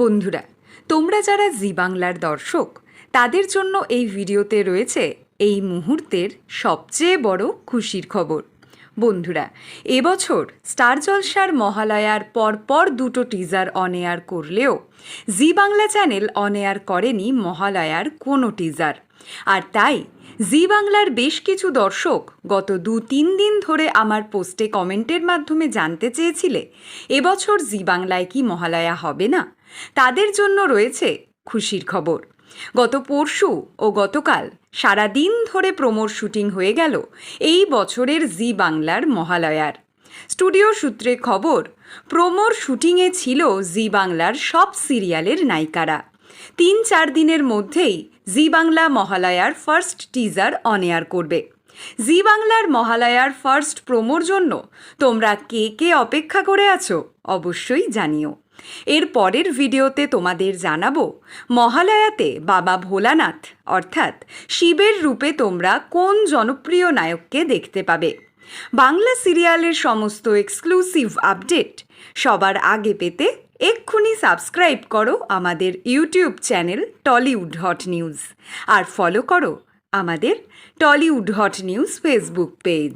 বন্ধুরা, তোমরা যারা জি বাংলার দর্শক তাদের জন্য এই ভিডিওতে রয়েছে এই মুহূর্তের সবচেয়ে বড় খুশির খবর। বন্ধুরা, এবছর স্টার জলসার মহালয়ার পরপর দুটো টিজার অন এয়ার করলেও জি বাংলা চ্যানেল অন এয়ার করেনি মহালয়ার কোনো টিজার। আর তাই জি বাংলার বেশ কিছু দর্শক গত 2-3 দিন ধরে আমার পোস্টে কমেন্টের মাধ্যমে জানতে চেয়েছিলে এবছর জি বাংলায় কি মহালয়া হবে না। তাদের জন্য রয়েছে খুশির খবর। গত পরশু ও গতকাল সারাদিন ধরে প্রোমোর শুটিং হয়ে গেল এই বছরের জি বাংলার মহালয়ার। স্টুডিও সূত্রে খবর, প্রোমোর শুটিংয়ে ছিল জি বাংলার সব সিরিয়ালের নায়িকারা। 3-4 দিনের মধ্যেই জি বাংলা মহালয়ার ফার্স্ট টিজার অন এয়ার করবে। জি বাংলার মহালয়ার ফার্স্ট প্রোমোর জন্য তোমরা কে কে অপেক্ষা করে আছো অবশ্যই জানিও। এর পরের ভিডিওতে তোমাদের জানাবো মহালয়াতে বাবা ভোলানাথ অর্থাৎ শিবের রূপে তোমরা কোন জনপ্রিয় নায়ককে দেখতে পাবে। বাংলা সিরিয়ালের সমস্ত এক্সক্লুসিভ আপডেট সবার আগে পেতে এক্ষুনি সাবস্ক্রাইব করো আমাদের YouTube channel Tollywood hot news, আর ফলো করো আমাদের Tollywood hot news Facebook page.